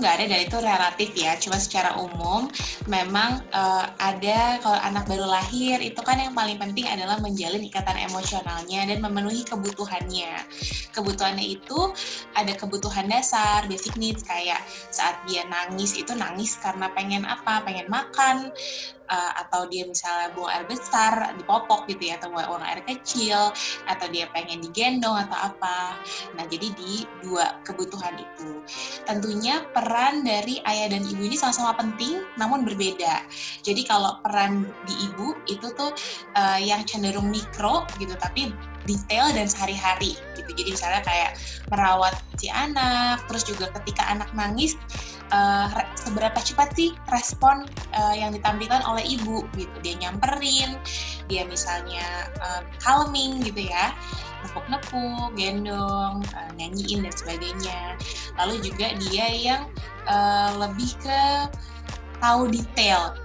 nggak ada dan itu relatif ya, cuma secara umum memang ada kalau anak baru lahir itu kan yang paling penting adalah menjalin ikatan emosionalnya dan memenuhi kebutuhannya. Kebutuhannya itu ada kebutuhan dasar, basic needs, kayak saat dia nangis itu nangis karena pengen apa, pengen makan, atau dia misalnya buang air besar, dipopok gitu ya, atau buang air kecil, atau dia pengen digendong atau apa. Nah, jadi di dua kebutuhan itu. Tentunya peran dari ayah dan ibu ini sama-sama penting, namun berbeda. Jadi kalau peran di ibu itu tuh yang cenderung mikro gitu, tapi detail dan sehari-hari gitu. Jadi misalnya kayak merawat si anak, terus juga ketika anak nangis, seberapa cepat sih respon yang ditampilkan oleh ibu gitu. Dia nyamperin, dia misalnya calming gitu ya, nepuk-nepuk, gendong, nyanyiin dan sebagainya. Lalu juga dia yang lebih ke tahu detail,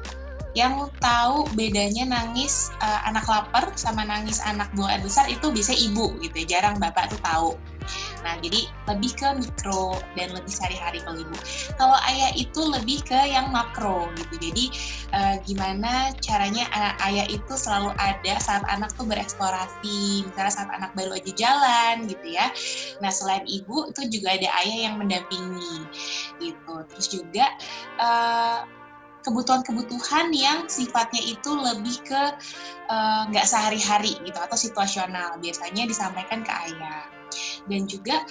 yang tahu bedanya nangis anak lapar sama nangis anak buang air besar itu bisa ibu gitu ya, jarang bapak tuh tahu. Nah, jadi lebih ke mikro dan lebih sehari-hari kalau ibu. Kalau ayah itu lebih ke yang makro gitu. Jadi gimana caranya ayah itu selalu ada saat anak tuh bereksplorasi, misalnya saat anak baru aja jalan gitu ya. Nah, selain ibu itu juga ada ayah yang mendampingi gitu. Terus juga kebutuhan-kebutuhan yang sifatnya itu lebih ke nggak sehari-hari gitu atau situasional, biasanya disampaikan ke ayah. Dan juga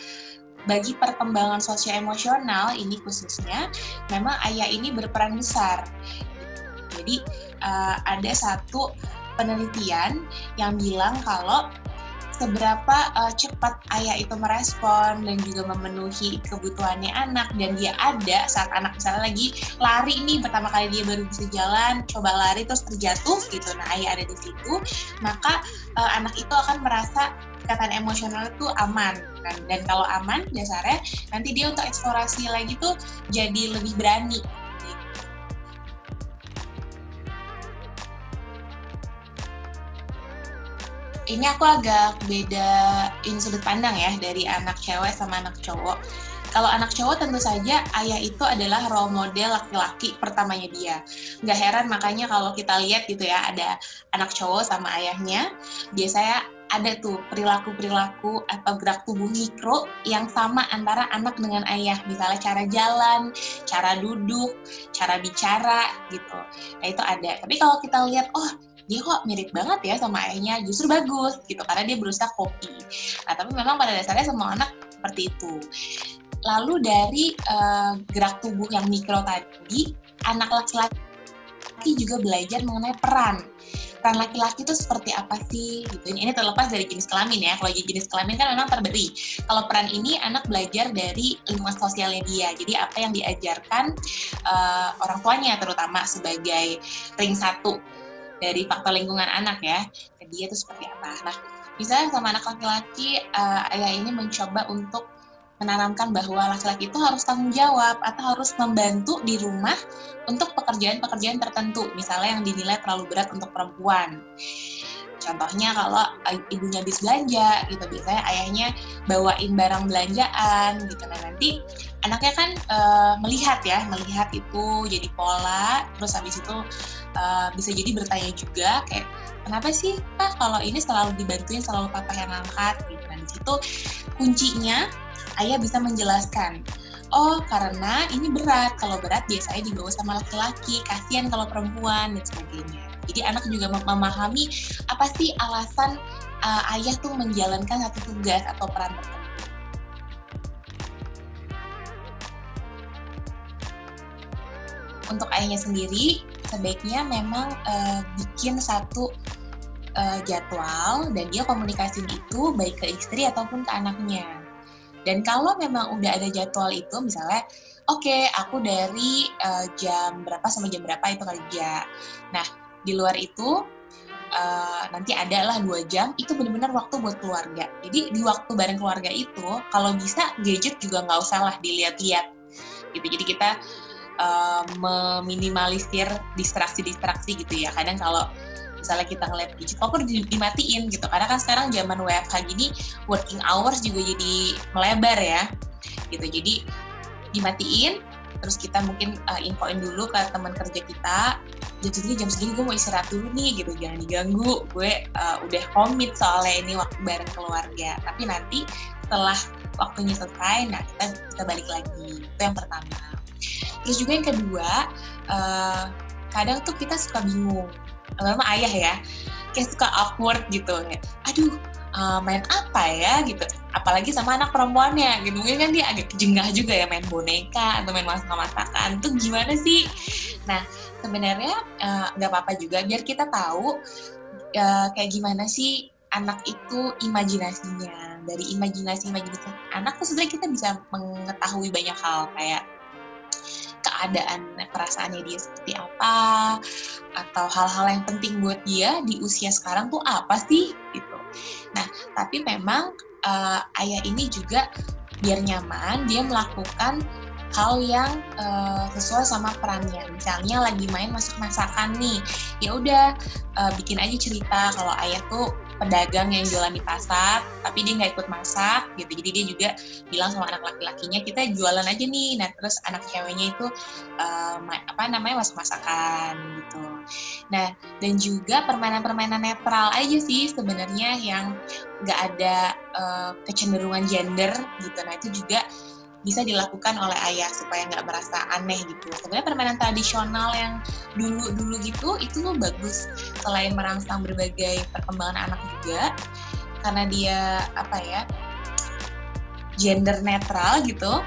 bagi perkembangan sosio-emosional ini khususnya, memang ayah ini berperan besar. Jadi ada satu penelitian yang bilang kalau seberapa cepat ayah itu merespon dan juga memenuhi kebutuhannya anak, dan dia ada saat anak misalnya lagi lari nih, pertama kali dia baru bisa jalan, coba lari terus terjatuh gitu, nah ayah ada di situ, maka anak itu akan merasa ikatan emosional itu aman kan? Dan kalau aman dasarnya nanti dia untuk eksplorasi lagi tuh jadi lebih berani. Ini aku agak bedain sudut pandang ya dari anak cewek sama anak cowok. Kalau anak cowok tentu saja ayah itu adalah role model laki-laki pertamanya dia. Nggak heran makanya kalau kita lihat gitu ya, ada anak cowok sama ayahnya, biasanya ada tuh perilaku-perilaku atau gerak tubuh mikro yang sama antara anak dengan ayah. Misalnya cara jalan, cara duduk, cara bicara gitu. Nah itu ada. Tapi kalau kita lihat, oh dia kok mirip banget ya sama ayahnya, justru bagus gitu, karena dia berusaha copy. Nah, tapi memang pada dasarnya semua anak seperti itu. Lalu dari gerak tubuh yang mikro tadi, anak laki-laki juga belajar mengenai peran laki-laki itu seperti apa sih gitu. Ini terlepas dari jenis kelamin ya. Kalau jenis kelamin kan memang terberi. Kalau peran ini anak belajar dari lingkungan sosialnya dia. Jadi apa yang diajarkan orang tuanya terutama sebagai ring satu dari faktor lingkungan anak ya, dia itu seperti apa. Nah, misalnya sama anak laki-laki, ayah ini mencoba untuk menanamkan bahwa laki-laki itu harus tanggung jawab atau harus membantu di rumah untuk pekerjaan-pekerjaan tertentu, misalnya yang dinilai terlalu berat untuk perempuan. Contohnya kalau ibunya habis belanja gitu, biasanya ayahnya bawain barang belanjaan gitu. Nah nanti anaknya kan melihat itu jadi pola, terus habis itu bisa jadi bertanya juga kayak kenapa sih Pak kalau ini selalu dibantuin, selalu papa yang angkat gitu. Nah di situ kuncinya ayah bisa menjelaskan, oh karena ini berat, kalau berat biasanya dibawa sama laki-laki, kasihan kalau perempuan dan sebagainya. Jadi anak juga memahami apa sih alasan ayah tuh menjalankan satu tugas atau peran tertentu. Untuk ayahnya sendiri, sebaiknya memang bikin satu jadwal dan dia komunikasiin itu baik ke istri ataupun ke anaknya. Dan kalau memang udah ada jadwal itu, misalnya, oke, aku dari jam berapa sampai jam berapa itu kerja. Nah, di luar itu nanti adalah 2 jam, itu benar-benar waktu buat keluarga. Jadi di waktu bareng keluarga itu, kalau bisa gadget juga nggak usah lah dilihat-lihat. Gitu. Jadi kita meminimalisir distraksi-distraksi gitu ya. Kadang kalau misalnya kita ngeliat gadget, kok dimatiin gitu. Karena kan sekarang zaman WFH gini, working hours juga jadi melebar ya. Gitu. Jadi dimatiin, terus kita mungkin infoin dulu ke teman kerja kita, jam segini gue mau istirahat dulu nih gitu, jangan diganggu, gue udah komit soalnya ini waktu bareng keluarga. Tapi nanti setelah waktunya selesai, nah kita balik lagi. Itu yang pertama. Terus juga yang kedua, kadang tuh kita suka bingung, terutama ayah ya, kayak suka awkward gitu, aduh main apa ya gitu, apalagi sama anak perempuannya gitu, mungkin kan dia agak jengah juga ya main boneka atau main masak-masakan, tuh gimana sih? Nah sebenarnya nggak apa-apa juga, biar kita tahu kayak gimana sih anak itu imajinasinya. Dari imajinasi anak tuh sebenarnya kita bisa mengetahui banyak hal, kayak keadaan perasaannya dia seperti apa, atau hal-hal yang penting buat dia di usia sekarang tuh apa sih gitu. Nah tapi memang ayah ini juga biar nyaman, dia melakukan hal yang sesuai sama perannya. Misalnya lagi main masak-masakan nih, ya udah bikin aja cerita kalau ayah tuh pedagang yang jualan di pasar, tapi dia nggak ikut masak gitu. Jadi dia juga bilang sama anak laki-lakinya, kita jualan aja nih. Nah terus anak ceweknya itu masak-masakan gitu. Nah dan juga permainan-permainan netral aja sih sebenarnya yang nggak ada kecenderungan gender gitu. Nah itu juga bisa dilakukan oleh ayah supaya nggak merasa aneh gitu. Sebenarnya permainan tradisional yang dulu gitu itu tuh bagus, selain merangsang berbagai perkembangan anak juga, karena dia gender netral gitu.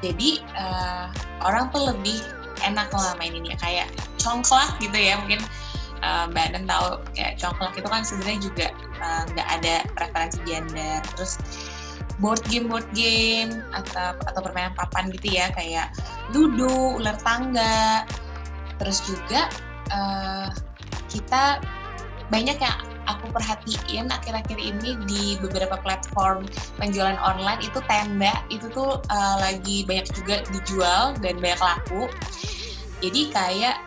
Jadi orang tuh lebih enak lah maininnya, kayak congklak gitu ya, mungkin Mbak Aden tahu kayak congklak itu kan sebenarnya juga nggak ada preferensi gender. Terus board game atau permainan papan gitu ya, kayak ludo, ular tangga. Terus juga kita banyak yang aku perhatiin akhir-akhir ini di beberapa platform penjualan online itu tenda itu tuh lagi banyak juga dijual dan banyak laku. Jadi kayak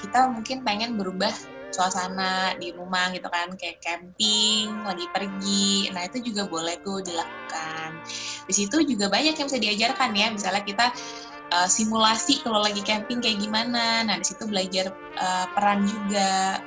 kita mungkin pengen berubah suasana di rumah gitu kan, kayak camping, lagi pergi. Nah itu juga boleh tuh dilakukan. Di situ juga banyak yang bisa diajarkan ya. Misalnya kita simulasi kalau lagi camping kayak gimana. Nah di situ belajar peran juga.